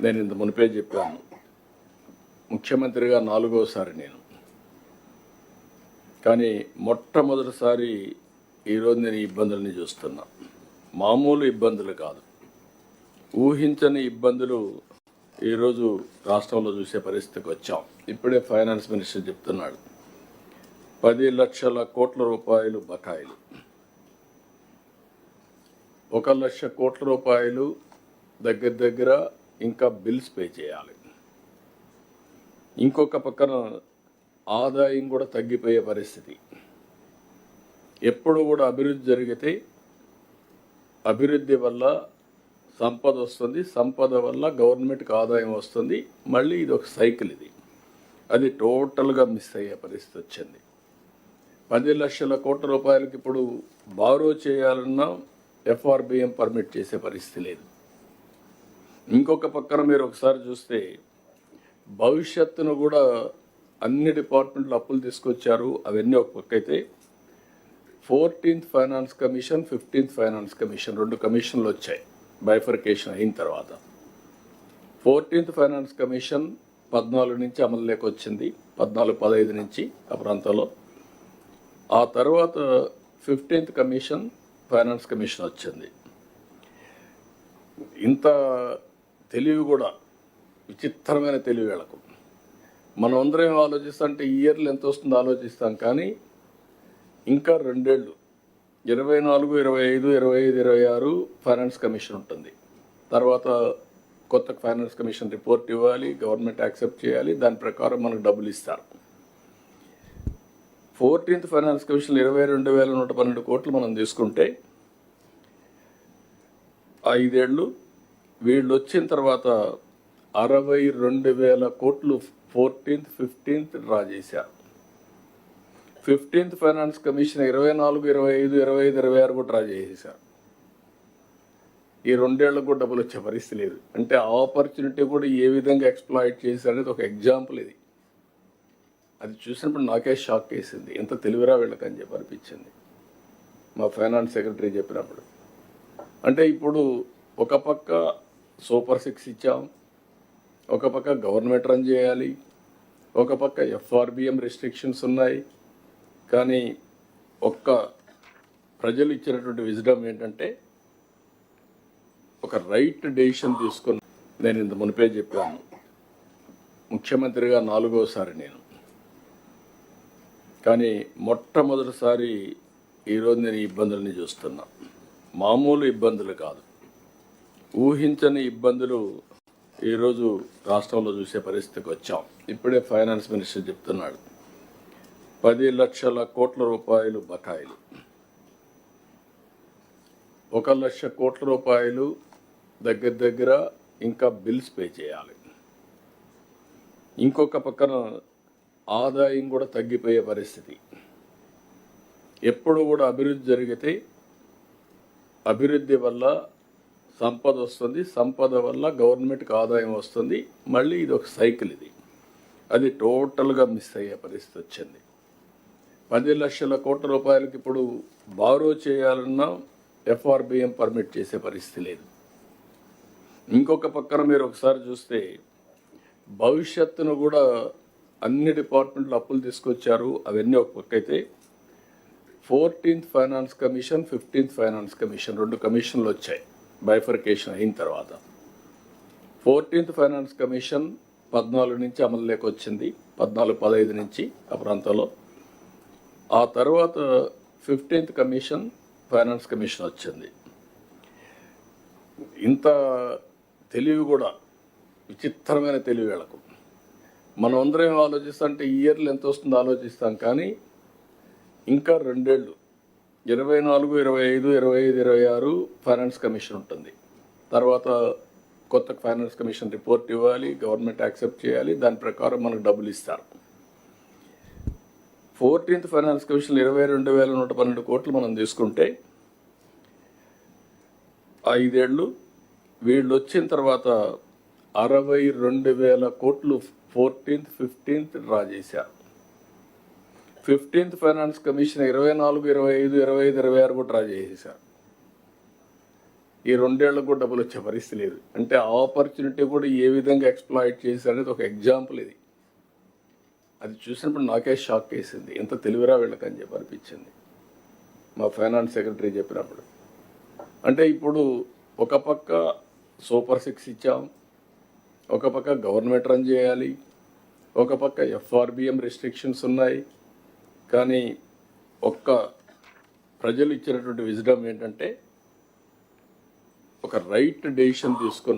నేను ఇంత మునిపే చెప్పాను, ముఖ్యమంత్రిగా 4వసారి నేను. కానీ మొట్టమొదటిసారి ఈరోజు నేను ఈ ఇబ్బందులని చూస్తున్నా. మామూలు ఇబ్బందులు కాదు, ఊహించని ఇబ్బందులు ఈరోజు రాష్ట్రంలో చూసే పరిస్థితికి వచ్చాం. ఇప్పుడే ఫైనాన్స్ మినిస్టర్ చెప్తున్నాడు, 10 లక్షల కోట్ల రూపాయలు బకాయిలు, 1 లక్ష కోట్ల రూపాయలు దగ్గర ఇంకా బిల్స్ పే చేయాలి. ఇంకొక పక్కన ఆదాయం కూడా తగ్గిపోయే పరిస్థితి. ఎప్పుడు కూడా అభివృద్ధి జరిగితే అభివృద్ధి వల్ల సంపద వస్తుంది, సంపద వల్ల గవర్నమెంట్కి ఆదాయం వస్తుంది. మళ్ళీ ఇది ఒక సైకిల్. అది టోటల్గా మిస్ అయ్యే పరిస్థితి వచ్చింది. 10 లక్షల కోట్ల రూపాయలకి ఇప్పుడు బారో చేయాలన్నా FRBM పర్మిట్ చేసే పరిస్థితి లేదు. ఇంకొక పక్కన మీరు ఒకసారి చూస్తే భవిష్యత్తును కూడా అన్ని డిపార్ట్మెంట్లు అప్పులు తీసుకొచ్చారు. అవన్నీ ఒక పక్క అయితే 14th finance commission, 15th finance commission 2 కమిషన్లు వచ్చాయి బైఫర్కేషన్ అయిన తర్వాత. 14th ఫైనాన్స్ కమిషన్ 14 నుంచి అమలులోకి వచ్చింది, 14-15 నుంచి ఆ ప్రాంతంలో. ఆ తర్వాత 15th కమిషన్ ఫైనాన్స్ కమిషన్ వచ్చింది. ఇంత తెలివి కూడా విచిత్రమైన తెలివి వీళ్ళకు. మనం అందరం ఆలోచిస్తుంటే ఇయర్లు ఎంత వస్తుందో ఆలోచిస్తాం, కానీ ఇంకా 2 ఏళ్ళు 24, 25, 25, 26 ఫైనాన్స్ కమిషన్ ఉంటుంది. తర్వాత కొత్త ఫైనాన్స్ కమిషన్ రిపోర్ట్ ఇవ్వాలి, గవర్నమెంట్ యాక్సెప్ట్ చేయాలి, దాని ప్రకారం మనకు డబ్బులు ఇస్తారు. 14th ఫైనాన్స్ కమిషన్ 22,112 కోట్లు మనం తీసుకుంటే 5 ఏళ్ళు వీళ్ళు వచ్చిన తర్వాత 62,000 కోట్లు 14th, 15th డ్రా చేశారు. 15th ఫైనాన్స్ కమిషన్ 24, 25, 25, 26 కూడా డ్రా చేసేశారు. ఈ 2 ఏళ్ళకు కూడా డబ్బులు వచ్చే పరిస్థితి లేదు. అంటే ఆపర్చునిటీ కూడా ఏ విధంగా ఎక్స్ప్లాయిట్ చేశారనేది ఒక ఎగ్జాంపుల్ ఇది. అది చూసినప్పుడు నాకే షాక్ వేసింది, ఎంత తెలివిరా వీళ్ళకని చెప్పి అనిపించింది మా ఫైనాన్స్ సెక్రటరీ చెప్పినప్పుడు. అంటే ఇప్పుడు ఒక పక్క సూపర్ 6 ఇచ్చాం, ఒక పక్క గవర్నమెంట్ రన్ చేయాలి, ఒక పక్క FRBM రెస్ట్రిక్షన్స్ ఉన్నాయి. కానీ ప్రజలు ఇచ్చినటువంటి విజ్డమ్ ఏంటంటే ఒక రైట్ డెసిషన్ తీసుకుని. నేను ఇంత మునిపే చెప్పాను, ముఖ్యమంత్రిగా 4వసారి నేను. కానీ మొట్టమొదటిసారి ఈరోజు నేను ఈ ఇబ్బందులని చూస్తున్నా. మామూలు ఇబ్బందులు కాదు, ఊహించని ఇబ్బందులు ఈరోజు రాష్ట్రంలో చూసే పరిస్థితికి వచ్చాం. ఇప్పుడే ఫైనాన్స్ మినిస్టర్ చెప్తున్నాడు, 10 లక్షల కోట్ల రూపాయలు బకాయిలు, 1 లక్ష కోట్ల రూపాయలు దగ్గర ఇంకా బిల్స్ పే చేయాలి. ఇంకొక పక్కన ఆదాయం కూడా తగ్గిపోయే పరిస్థితి. ఎప్పుడు కూడా అభివృద్ధి జరిగితే అభివృద్ధి వల్ల సంపద వస్తుంది, సంపద వల్ల గవర్నమెంట్కి ఆదాయం వస్తుంది. మళ్ళీ ఇది ఒక సైకిల్. అది టోటల్గా మిస్ అయ్యే పరిస్థితి వచ్చింది. 10 లక్షల కోట్ల రూపాయలకి ఇప్పుడు బారో చేయాలన్నా FRBM పర్మిట్ చేసే పరిస్థితి లేదు. ఇంకొక పక్కన మీరు ఒకసారి చూస్తే భవిష్యత్తును కూడా అన్ని డిపార్ట్మెంట్లు అప్పులు తీసుకొచ్చారు. అవన్నీ ఒక పక్క అయితే 14th finance commission, 15th finance commission 2 కమిషన్లు వచ్చాయి బైఫర్కేషన్ అయిన తర్వాత. 14th ఫైనాన్స్ కమిషన్ 14 నుంచి అమలులోకి వచ్చింది, 14-15 నుంచి ఆ ప్రాంతంలో. ఆ తర్వాత 15th కమిషన్ ఫైనాన్స్ కమిషన్ వచ్చింది. ఇంత తెలివి కూడా విచిత్రమైన తెలివి వీళ్ళకు. మనం అందరం ఆలోచిస్తుంటే ఇయర్లు ఎంత వస్తుందో ఆలోచిస్తాం, కానీ ఇంకా 2 ఏళ్ళు 24, 25, 25, 26 ఫైనాన్స్ కమిషన్ ఉంటుంది. తర్వాత కొత్త ఫైనాన్స్ కమిషన్ రిపోర్ట్ ఇవ్వాలి, గవర్నమెంట్ యాక్సెప్ట్ చేయాలి, దాని ప్రకారం మనకు డబ్బులు ఇస్తారు. 14th ఫైనాన్స్ కమిషన్ 22,112 కోట్లు మనం తీసుకుంటే 5 ఏళ్ళు వీళ్ళు వచ్చిన తర్వాత 62,000 కోట్లు 14th, 15th డ్రా చేశారు. 15th ఫైనాన్స్ కమిషన్ 24, 25, 25, 26 కూడా డ్రా చేసేశారు. ఈ 2 ఏళ్లకు కూడా డబ్బులు వచ్చే పరిస్థితి లేదు. అంటే ఆపర్చునిటీ కూడా ఏ విధంగా ఎక్స్ప్లాయిట్ చేశారనేది ఒక ఎగ్జాంపుల్ ఇది. అది చూసినప్పుడు నాకే షాక్ వేసింది. ఎంత తెలివిరా వీళ్ళకని చెప్పి అనిపించింది మా ఫైనాన్స్ సెక్రటరీ చెప్పినప్పుడు. అంటే ఇప్పుడు ఒక పక్క సూపర్ 6 ఇచ్చాం, ఒక పక్క గవర్నమెంట్ రన్ చేయాలి, ఒక పక్క FRBM రెస్ట్రిక్షన్స్ ఉన్నాయి. కానీ ప్రజలు ఇచ్చినటువంటి విజ్డమ్ ఏంటంటే ఒక రైట్ డెసిషన్ తీసుకున్న